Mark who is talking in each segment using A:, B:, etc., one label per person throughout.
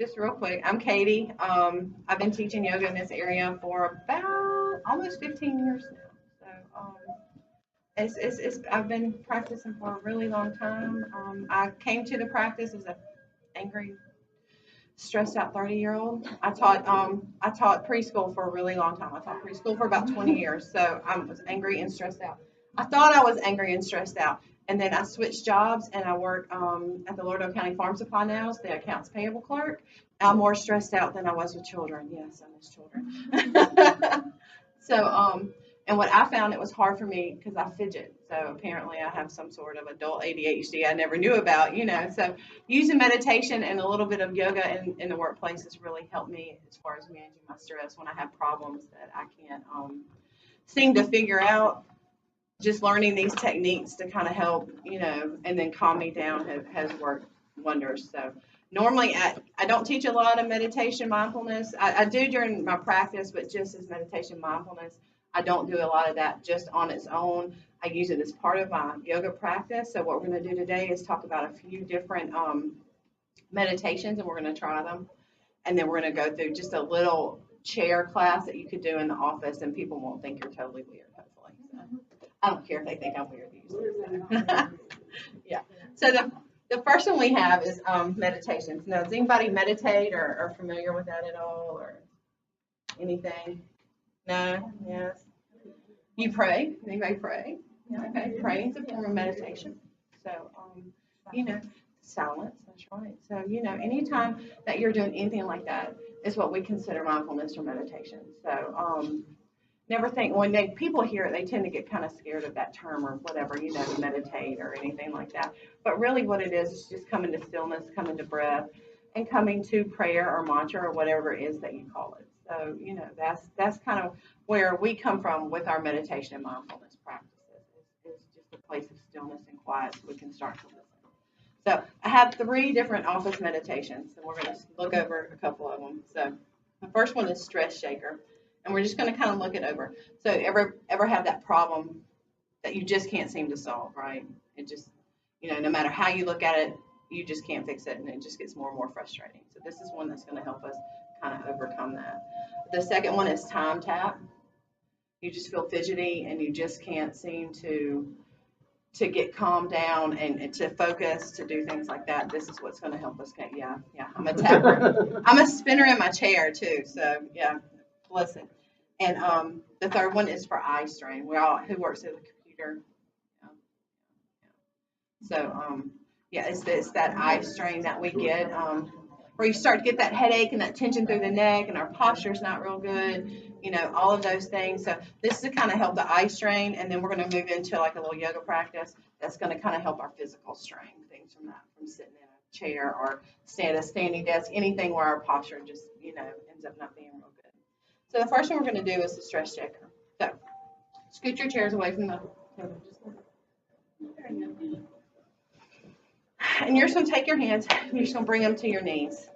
A: just real quick, I'm Katie. I've been teaching yoga in this area for about almost 15 years now. So I've been practicing for a really long time. I came to the practice as a angry, stressed out 30-year-old. I taught preschool for a really long time. I taught preschool for about 20 years. So I was angry and stressed out. I thought I was angry and stressed out. And then I switched jobs and I work at the Lauderdale County Farm Supply now as the accounts payable clerk. I'm more stressed out than I was with children. Yes, I miss children. So, and what I found, it was hard for me because I fidget. So apparently I have some sort of adult ADHD I never knew about, you know. So using meditation and a little bit of yoga in the workplace has really helped me as far as managing my stress when I have problems that I can't seem to figure out. Just learning these techniques to kind of help, you know, and then calm me down has worked wonders. So normally I don't teach a lot of meditation mindfulness. I do during my practice, but just as meditation mindfulness, I don't do a lot of that just on its own. I use it as part of my yoga practice. So what we're going to do today is talk about a few different meditations, and we're going to try them. And then we're going to go through just a little chair class that you could do in the office, and people won't think you're totally weird, hopefully. So I don't care if they think I'm weird usually. Yeah. So the first one we have is meditations. Now, does anybody meditate or familiar with that at all or anything? No? Yes. You pray? Anybody pray? Yeah, okay. Praying is a form of meditation. So, you know, silence, that's right. So, you know, anytime that you're doing anything like that is what we consider mindfulness or meditation. So, never think when people hear it, they tend to get kind of scared of that term or whatever, you know, to meditate or anything like that. But really, what it is just coming to stillness, coming to breath, and coming to prayer or mantra or whatever it is that you call it. So, you know, that's kind of where we come from with our meditation and mindfulness practices. Is just a place of stillness and quiet, so we can start to listen. So, I have 3 different office meditations, and we're going to look over a couple of them. So, the first one is Stress Shaker. And we're just going to kind of look it over. So ever have that problem that you just can't seem to solve, right? It just, you know, no matter how you look at it, you just can't fix it, and it just gets more and more frustrating. So this is one that's going to help us kind of overcome that. The second one is Time Tap. You just feel fidgety and you just can't seem to get calmed down and to focus, to do things like that. This is what's going to help us get, yeah, I'm a tapper. I'm a spinner in my chair too. So yeah, listen. And the third one is for eye strain. We all who works at the computer. um, So yeah, it's that eye strain that we get where you start to get that headache and that tension through the neck, and our posture's not real good. You know, all of those things. So this is to kind of help the eye strain, and then we're going to move into like a little yoga practice that's going to kind of help our physical strain, things from that, from sitting in a chair or stand at a standing desk, anything where our posture just, you know, ends up not being real good. So the first one we're going to do is the stress checker. So scoot your chairs away from the table. There you go. And you're just going to take your hands and you're just going to bring them to your knees.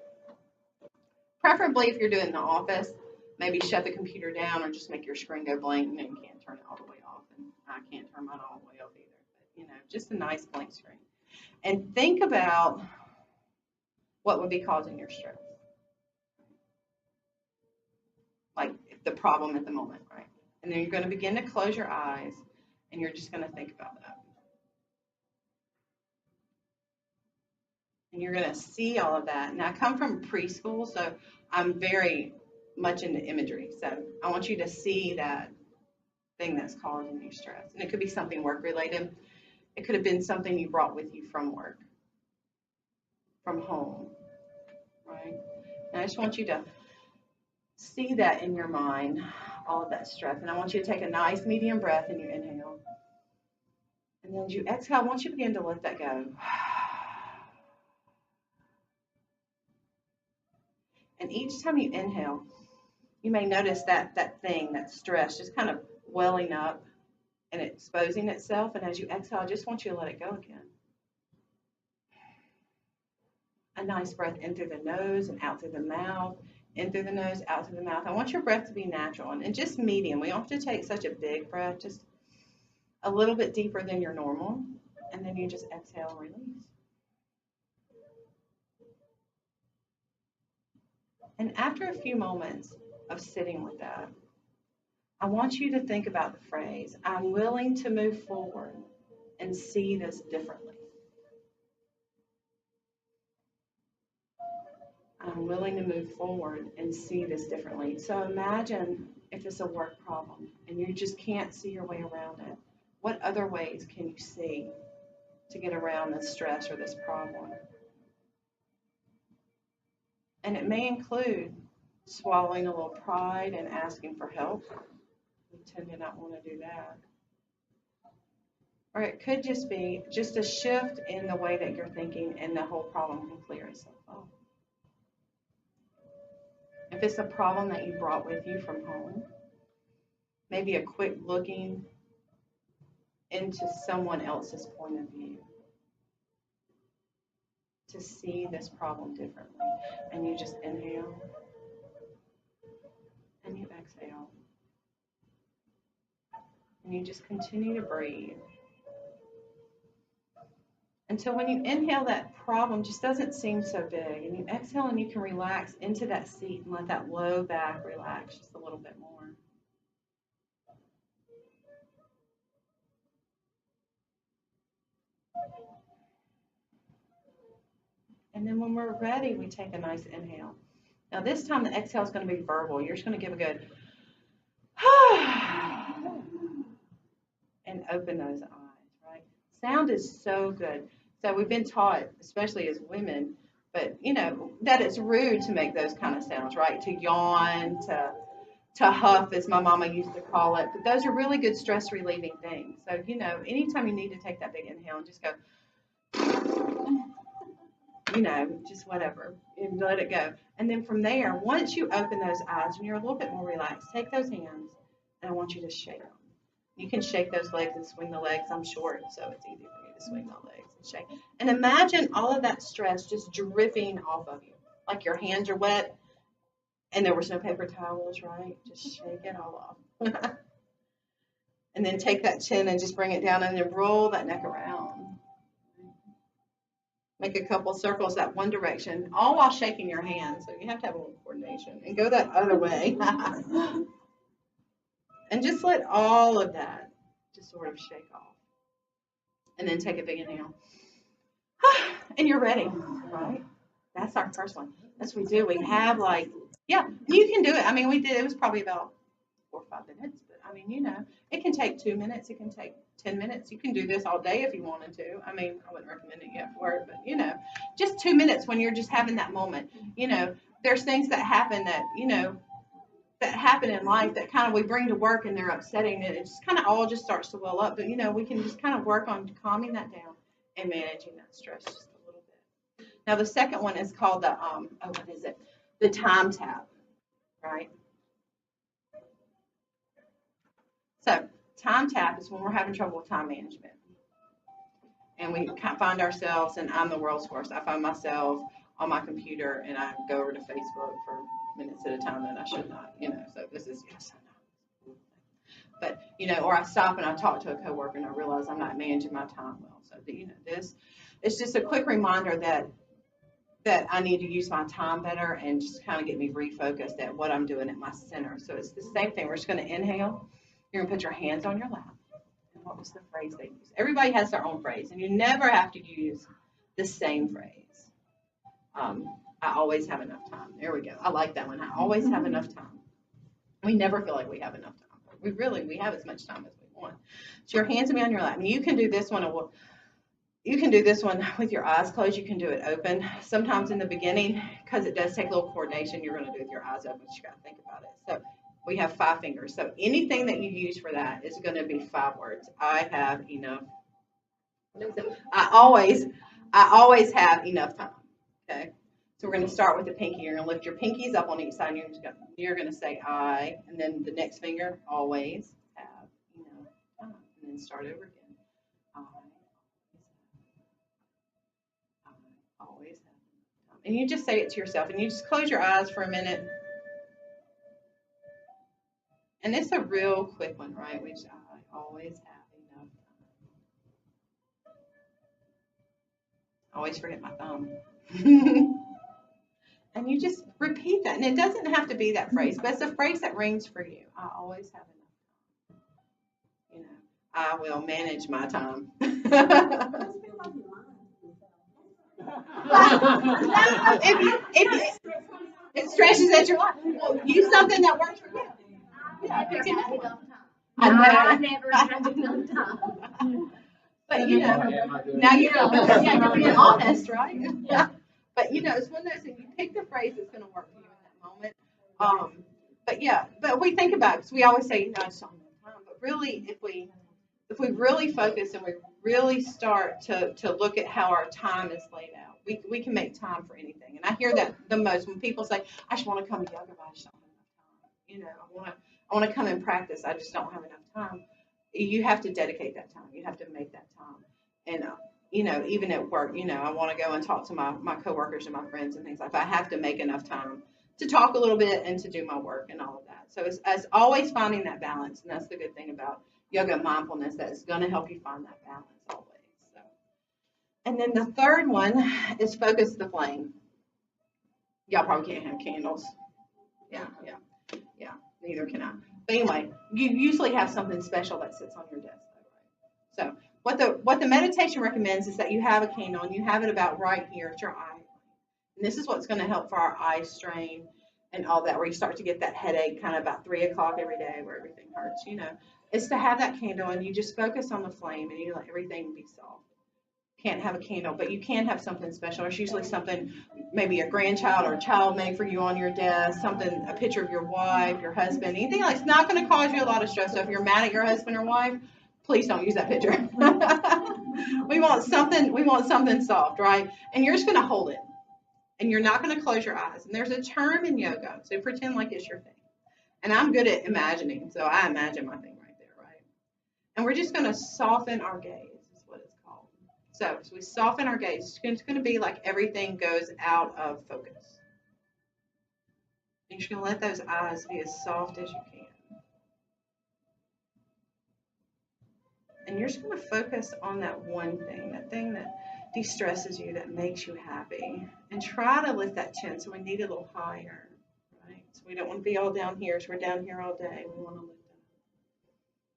A: Preferably if you're doing it in the office, maybe shut the computer down or just make your screen go blank. You know, you can't turn it all the way off, and I can't turn mine all the way off either. But, you know, just a nice blank screen. And think about what would be causing your stress. Like the problem at the moment, right? And then you're going to begin to close your eyes and you're just going to think about that. And you're going to see all of that. Now, I come from preschool, so I'm very much into imagery. So I want you to see that thing that's causing you stress. And it could be something work related. It could have been something you brought with you from work, from home, right? And I just want you to see that in your mind, all of that stress. And I want you to take a nice medium breath and you inhale. And then as you exhale, I want you to begin to let that go. And each time you inhale, you may notice that thing, that stress, just kind of welling up and exposing itself. And as you exhale, I just want you to let it go again. A nice breath in through the nose and out through the mouth. In through the nose, out through the mouth. I want your breath to be natural and just medium. We don't have to take such a big breath, just a little bit deeper than your normal. And then you just exhale and release. And after a few moments of sitting with that, I want you to think about the phrase, I'm willing to move forward and see this differently. I'm willing to move forward and see this differently. So imagine if it's a work problem and you just can't see your way around it. What other ways can you see to get around this stress or this problem? And it may include swallowing a little pride and asking for help. We tend to not want to do that. Or it could just be just a shift in the way that you're thinking and the whole problem can clear itself up. If it's a problem that you brought with you from home, maybe a quick looking into someone else's point of view to see this problem differently. And you just inhale and you exhale. And you just continue to breathe until when you inhale, that problem just doesn't seem so big. And you exhale and you can relax into that seat and let that low back relax just a little bit more. And then when we're ready, we take a nice inhale. Now this time the exhale is going to be verbal. You're just going to give a good and open those eyes, right? Sound is so good. So we've been taught, especially as women, but that it's rude to make those kind of sounds, right? To yawn, to huff, as my mama used to call it. But those are really good stress relieving things. So, anytime you need to take that big inhale and just go, just whatever, and let it go. And then from there, once you open those eyes and you're a little bit more relaxed, take those hands and I want you to shake them. You can shake those legs and swing the legs. I'm short, so it's easy for me to swing my legs and shake. And imagine all of that stress just dripping off of you. Like your hands are wet and there was no paper towels, right? Just shake it all off. And then take that chin and just bring it down and then roll that neck around. Make a couple circles that one direction, all while shaking your hands. So you have to have a little coordination. And go that other way. And just let all of that just sort of shake off. And then take a big inhale. And you're ready, right? That's our first one. That's what we do. We have you can do it. I mean, we did, it was probably about 4 or 5 minutes. But I mean, it can take 2 minutes. It can take 10 minutes. You can do this all day if you wanted to. I mean, I wouldn't recommend it yet for it, but just 2 minutes when you're just having that moment. There's things that happen that happen in life that kind of we bring to work and they're upsetting and it just kind of all just starts to well up. But we can just kind of work on calming that down and managing that stress just a little bit. Now the second one is called the what is it? The time tap, right? So time tap is when we're having trouble with time management. And we find ourselves, and I'm the world's worst. I find myself on my computer and I go over to Facebook for minutes at a time that I should not, so this is, yes, I know. But, or I stop and I talk to a coworker and I realize I'm not managing my time well. So, this, it's just a quick reminder that I need to use my time better and just kind of get me refocused at what I'm doing at my center. So it's the same thing. We're just going to inhale. You're going to put your hands on your lap. What was the phrase they use? Everybody has their own phrase, and you never have to use the same phrase. I always have enough time. There we go. I like that one. I always have enough time. We never feel like we have enough time. We have as much time as we want. So your hands will be on your lap. And you can do this one. You can do this one with your eyes closed. You can do it open. Sometimes in the beginning, because it does take a little coordination, you're going to do it with your eyes open. But you got to think about it. So we have 5 fingers. So anything that you use for that is going to be 5 words. I have enough. I always have enough time. Okay. So we're going to start with the pinky. You're going to lift your pinkies up on each side. And you're going to say I, and then the next finger, always have enough time. And then start over again. I always have enough time. And you just say it to yourself. And you just close your eyes for a minute. And it's a real quick one, right? Which I always have enough time. I always forget my thumb. And And you just repeat that. And it doesn't have to be that phrase, but it's a phrase that rings for you. I always have enough time. You know, I will manage my time. if it stretches at your life, well, use something that works for you. Yeah, pick it up. I know.
B: I never had enough time.
A: But you know, now you know, yeah, you're being honest, right? Yeah. But you know, it's one of those things. You pick the phrase that's going to work for you in that moment. But yeah, but we think about it because we always say, you know, I just don't have time. But really, if we really focus and we really start to look at how our time is laid out, we can make time for anything. And I hear that the most when people say, I just want to come to yoga, but I just don't have enough time. You know, I want to come and practice. I just don't have enough time. You have to dedicate that time. You have to make that time. And, you know, even at work, you know, I want to go and talk to my coworkers and my friends and things like that. I have to make enough time to talk a little bit and to do my work and all of that. So it's always finding that balance. And that's the good thing about yoga and mindfulness, that is going to help you find that balance always. So. And then the third one is focus the flame. Y'all probably can't have candles. Yeah. Neither can I. But anyway, you usually have something special that sits on your desk. So what the meditation recommends is that you have a candle and you have it about right here at your eye. And this is what's going to help for our eye strain and all that, where you start to get that headache kind of about 3 o'clock every day where everything hurts, you know. Is to have that candle and you just focus on the flame and you let everything be soft. Can't have a candle, but you can have something special. It's usually something, maybe a grandchild or a child made for you on your desk, something, a picture of your wife, your husband, anything like it's not going to cause you a lot of stress. So if you're mad at your husband or wife, please don't use that picture. we want something soft, right? And you're just going to hold it. And you're not going to close your eyes. And there's a term in yoga, so pretend like it's your thing. And I'm good at imagining, so I imagine my thing right there, right? And we're just going to soften our gaze. So we soften our gaze. It's going to be like everything goes out of focus. And you're going to let those eyes be as soft as you can. And you're just going to focus on that one thing, that thing that de-stresses you, that makes you happy. And try to lift that chin. So we need a little higher, right? So we don't want to be all down here. So we're down here all day. We want to lift it.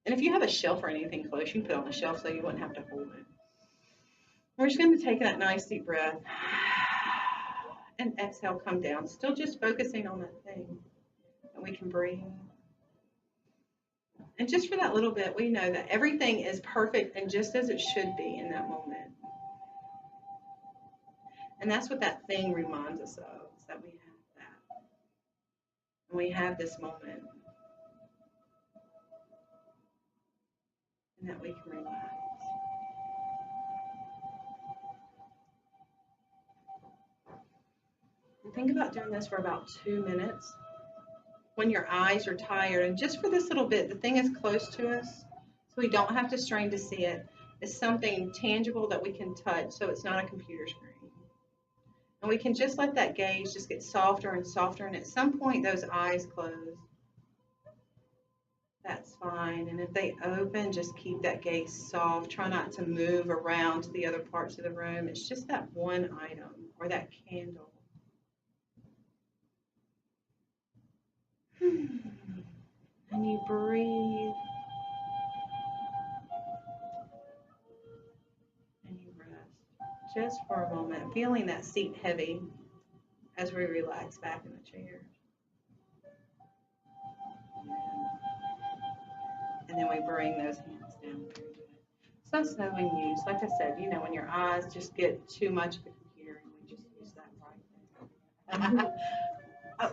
A: And if you have a shelf or anything close, you can put it on the shelf so you wouldn't have to hold it. We're just going to take that nice deep breath and exhale, come down. Still just focusing on that thing. And we can breathe. And just for that little bit, we know that everything is perfect and just as it should be in that moment. And that's what that thing reminds us of, is that we have that. And we have this moment. And that we can relax. Think about doing this for about 2 minutes when your eyes are tired. And just for this little bit, the thing is close to us, so we don't have to strain to see it. It's something tangible that we can touch, so it's not a computer screen. And we can just let that gaze just get softer and softer. And at some point, those eyes close. That's fine. And if they open, just keep that gaze soft. Try not to move around to the other parts of the room. It's just that one item or that candle. And you breathe. And you rest. Just for a moment, feeling that seat heavy as we relax back in the chair. And then we bring those hands down. So that's no one use. Like I said, you know, when your eyes just get too much of the computer, and we just use that right there.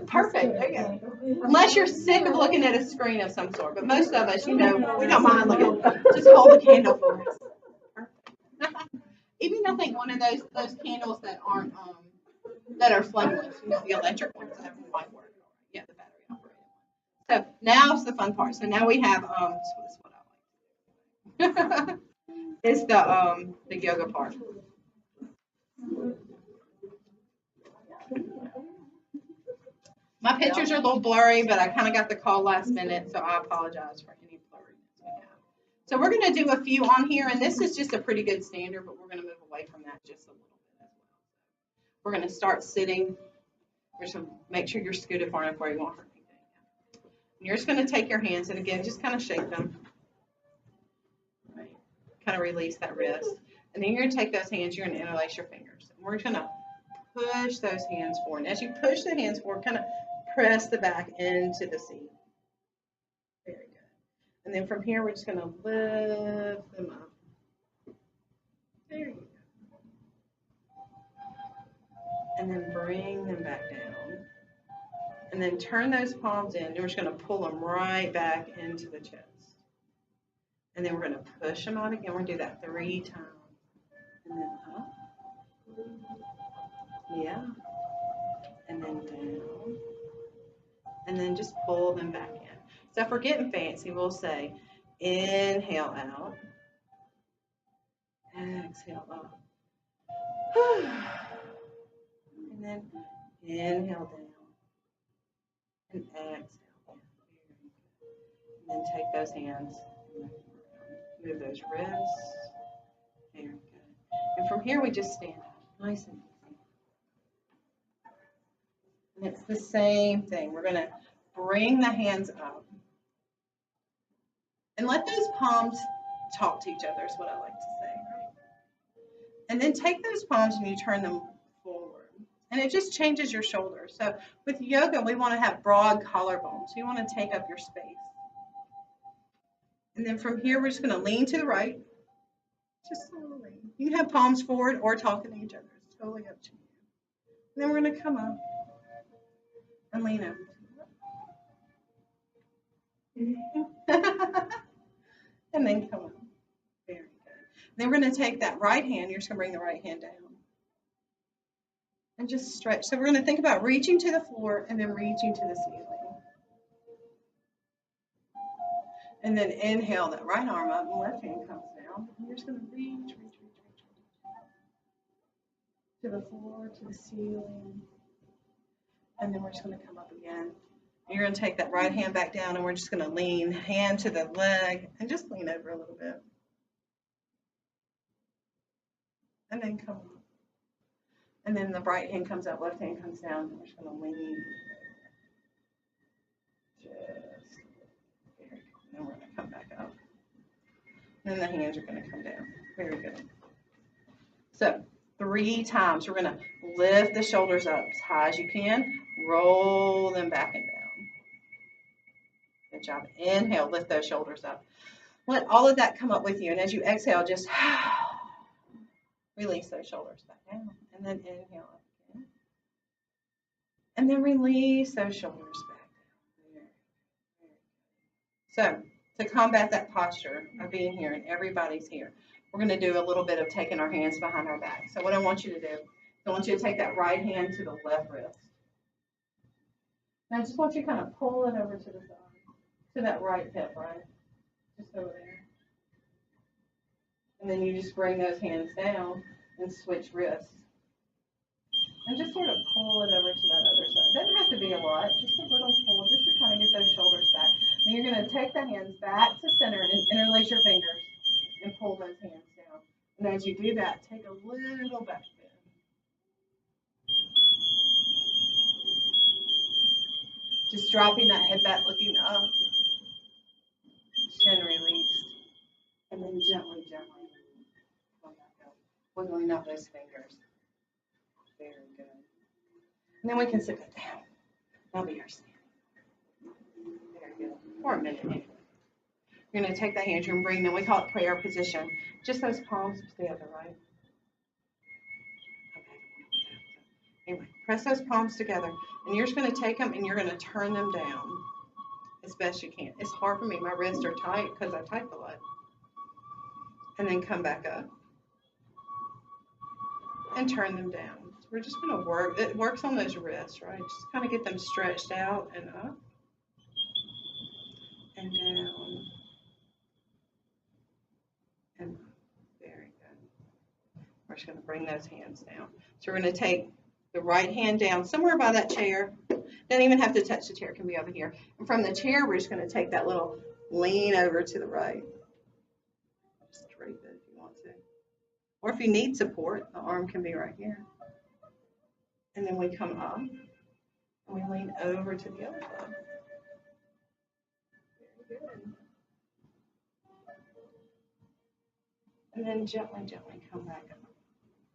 A: Perfect. There you go. Unless you're sick of looking at a screen of some sort, but most of us, you know, we don't mind looking. Just hold the candle for us. Perfect. Even I think one of those candles that aren't that are flameless, you know, the electric ones that might work. Yeah, the battery operated one. So now it's the fun part. So now we have this is what I like. It's the yoga part. My pictures are a little blurry, but I kind of got the call last minute, so I apologize for any blurriness we have. So we're going to do a few on here, and this is just a pretty good standard, but we're going to move away from that just a little bit as well. We're going to start sitting. We're just going to make sure you're scooted far enough where you won't hurt anything. And you're just going to take your hands and again, just kind of shake them. Right. Kind of release that wrist. And then you're going to take those hands, you're going to interlace your fingers. And we're going to push those hands forward. And as you push the hands forward, kind of press the back into the seat. Very good. And then from here, we're just going to lift them up. There you go. And then bring them back down. And then turn those palms in. And we're just going to pull them right back into the chest. And then we're going to push them out again. We're going to do that 3 times. And then up. Yeah. And then down. And then just pull them back in. So if we're getting fancy, we'll say, inhale out. Exhale up. And then inhale down. And exhale down. And then take those hands. Move those wrists. Very good. And from here, we just stand up. Nice and easy. And it's the same thing. We're going to bring the hands up. And let those palms talk to each other is what I like to say. And then take those palms and you turn them forward. And it just changes your shoulders. So with yoga, we want to have broad collarbones. So you want to take up your space. And then from here, we're just going to lean to the right. Just slowly. You can have palms forward or talking to each other. It's totally up to you. And then we're going to come up and lean over. And then come up. Very good. And then we're going to take that right hand. You're just going to bring the right hand down. And just stretch. So we're going to think about reaching to the floor and then reaching to the ceiling. And then inhale that right arm up and left hand comes down. And you're just going to reach to the floor, to the ceiling. And then we're just going to come up again. And you're going to take that right hand back down and we're just going to lean hand to the leg and just lean over a little bit. And then come up. And then the right hand comes up, left hand comes down, and we're just going to lean. Just very good. And then we're going to come back up. And then the hands are going to come down. Very good. So 3 times. We're going to lift the shoulders up as high as you can. Roll them back and down. Good job. Inhale, lift those shoulders up. Let all of that come up with you. And as you exhale, just release those shoulders back down. And then inhale up again. And then release those shoulders back down. So to combat that posture of being here and everybody's here, we're going to do a little bit of taking our hands behind our back. So what I want you to do, I want you to take that right hand to the left wrist. And I just want you to kind of pull it over to the side, to that right hip, right? Just over there. And then you just bring those hands down and switch wrists. And just sort of pull it over to that other side. It doesn't have to be a lot, just a little pull, just to kind of get those shoulders back. Then you're going to take the hands back to center and interlace your fingers and pull those hands down. And as you do that, take a little back bend. Just dropping that head back, looking up. Chin released. And then gently come back up. Wiggling out those fingers. Very good. And then we can sit back down. That'll be our stand. Very good. For a minute anyway. You're going to take the hands, you're going to bring them, we call it prayer position. Just those palms together, right? Okay. Anyway, press those palms together. And you're just going to take them and you're going to turn them down as best you can. It's hard for me. My wrists are tight because I type a lot. And then come back up. And turn them down. So we're just going to work. It works on those wrists, right? Just kind of get them stretched out and up. And down. And up. Very good. We're just going to bring those hands down. So we're going to take the right hand down somewhere by that chair. Doesn't even have to touch the chair. It can be over here. And from the chair, we're just going to take that little lean over to the right. Just drape it if you want to. Or if you need support, the arm can be right here. And then we come up. And we lean over to the elbow. Very good. And then gently, gently come back up.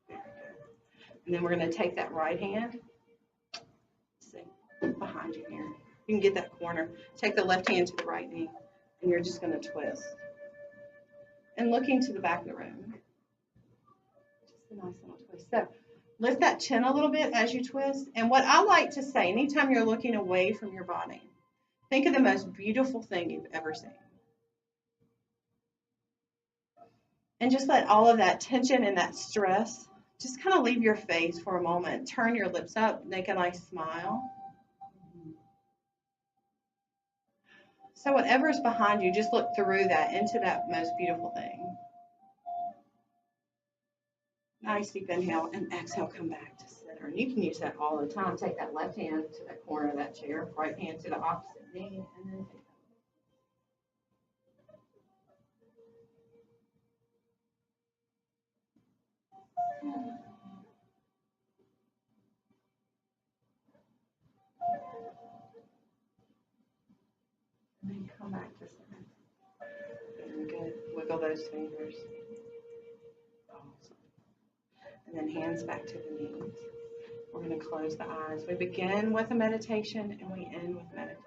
A: Very good. And then we're going to take that right hand, see, behind you here. You can get that corner. Take the left hand to the right knee, and you're just going to twist. And looking to the back of the room. Just a nice little twist. So lift that chin a little bit as you twist. And what I like to say, anytime you're looking away from your body, think of the most beautiful thing you've ever seen. And just let all of that tension and that stress just kind of leave your face for a moment. Turn your lips up, make a nice smile. So whatever's behind you, just look through that into that most beautiful thing. Nice deep inhale and exhale, come back to center. And you can use that all the time. Take that left hand to the corner of that chair, right hand to the opposite knee, and then take that. And then come back to center. Very good. Wiggle those fingers. Awesome. And then hands back to the knees. We're going to close the eyes. We begin with a meditation and we end with meditation.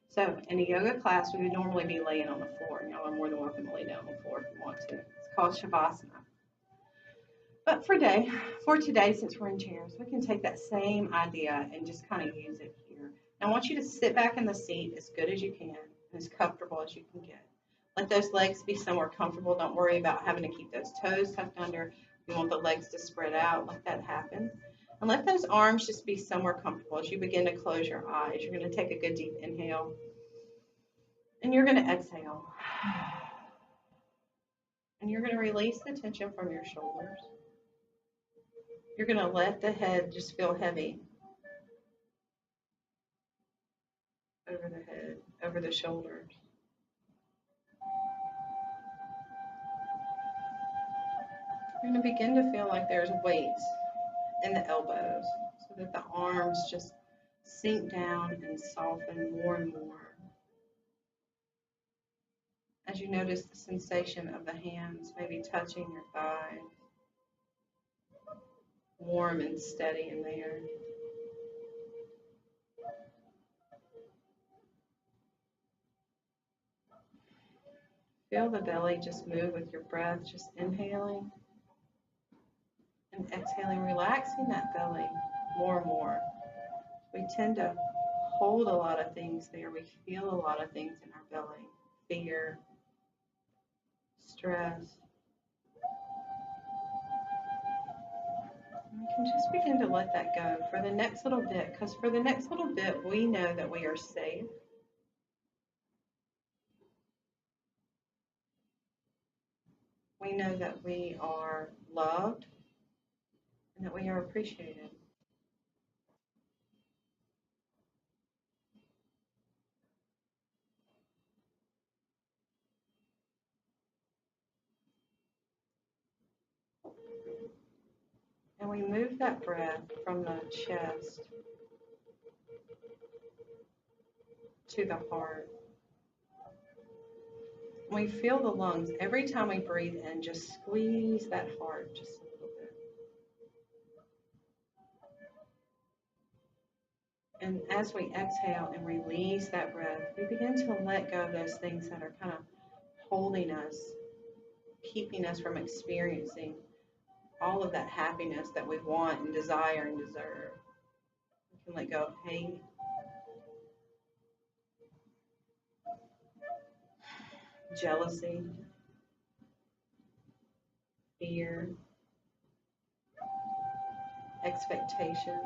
A: So in a yoga class, we would normally be laying on the floor. Y'all are more than welcome to lay down on the floor if you want to. It's called Shavasana. But for today, since we're in chairs, we can take that same idea and just kind of use it here. And I want you to sit back in the seat as good as you can and as comfortable as you can get. Let those legs be somewhere comfortable. Don't worry about having to keep those toes tucked under. You want the legs to spread out. Let that happen. And let those arms just be somewhere comfortable as you begin to close your eyes. You're going to take a good deep inhale. And you're going to exhale. And you're going to release the tension from your shoulders. You're going to let the head just feel heavy. Over the head, over the shoulders. You're going to begin to feel like there's weights in the elbows so that the arms just sink down and soften more and more. As you notice the sensation of the hands maybe touching your thighs, warm and steady in there. Feel the belly just move with your breath, just inhaling and exhaling, relaxing that belly more and more. We tend to hold a lot of things there. We feel a lot of things in our belly. Fear, stress. We can just begin to let that go for the next little bit, because for the next little bit, we know that we are safe. We know that we are loved and that we are appreciated. And we move that breath from the chest to the heart. We feel the lungs. Every time we breathe in, just squeeze that heart just a little bit. And as we exhale and release that breath, we begin to let go of those things that are kind of holding us, keeping us from experiencing all of that happiness that we want and desire and deserve. We can let go of hate, jealousy, fear, expectation.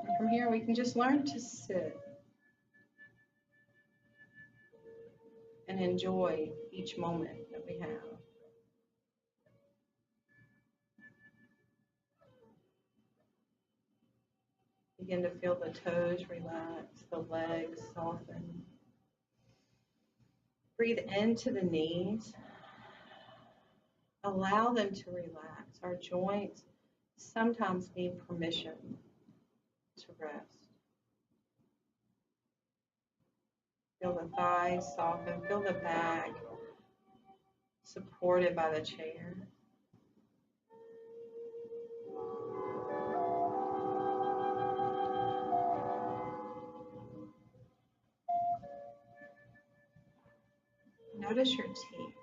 A: And from here, we can just learn to sit and enjoy each moment that we have. Begin to feel the toes relax, the legs soften. Breathe into the knees. Allow them to relax. Our joints sometimes need permission to rest. Feel the thighs soften, feel the back supported by the chair. Notice your teeth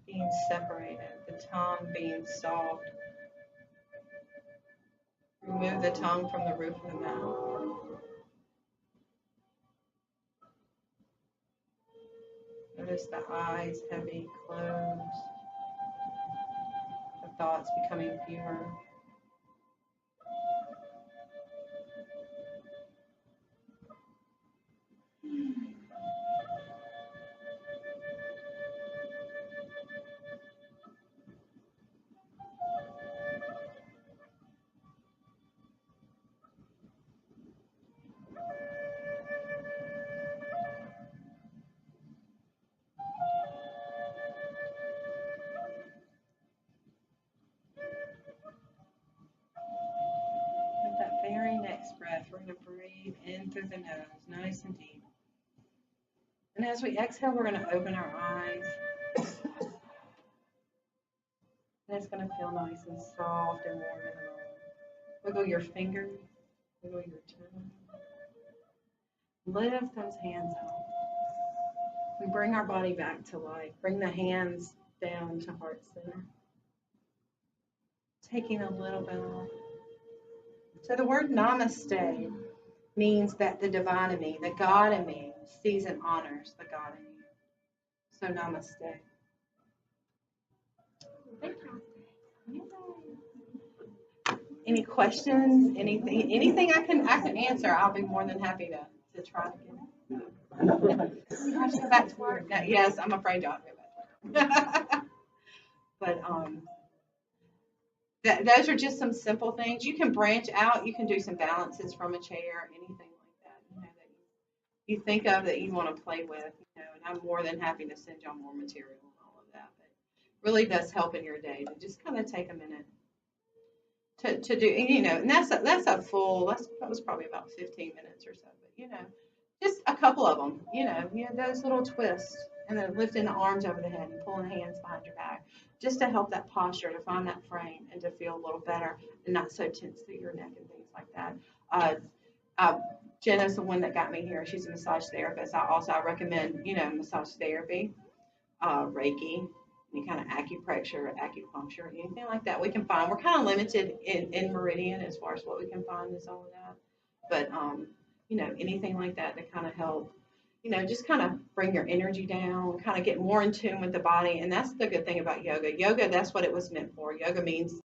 A: being separated, the tongue being soft. Remove the tongue from the roof of the mouth. Notice the eyes heavy, closed, the thoughts becoming fewer. With that very next breath, we're going to breathe in through the nose, nice and deep. And as we exhale, we're going to open our eyes. And it's going to feel nice and soft and warm and warm. Wiggle your fingers, wiggle your toes. Lift those hands up. We bring our body back to life. Bring the hands down to heart center. Taking a little bit off. So the word namaste means that the divine in me, the God in me, sees and honors the God in you. So namaste. Any questions? Anything I can answer, I'll be more than happy to try to get it. You have to go back to work. No, yes, I'm afraid y'all go back to work. But those are just some simple things. You can branch out. You can do some balances from a chair, anything like that. You know that you think of that you want to play with. You know, and I'm more than happy to send y'all more material and all of that. But it really does help in your day to just kind of take a minute to do. And, you know, and that was probably about 15 minutes or so. But you know, just a couple of them. You know, those little twists. And then lifting the arms over the head and pulling the hands behind your back, just to help that posture, to find that frame, and to feel a little better and not so tense through your neck and things like that. Jenna's the one that got me here. She's a massage therapist. I recommend, massage therapy, Reiki, any kind of acupuncture, anything like that we can find. We're kind of limited in Meridian as far as what we can find is all of that. But, anything like that to kind of help. Just kind of bring your energy down, kind of get more in tune with the body. And that's the good thing about yoga. Yoga, that's what it was meant for. Yoga means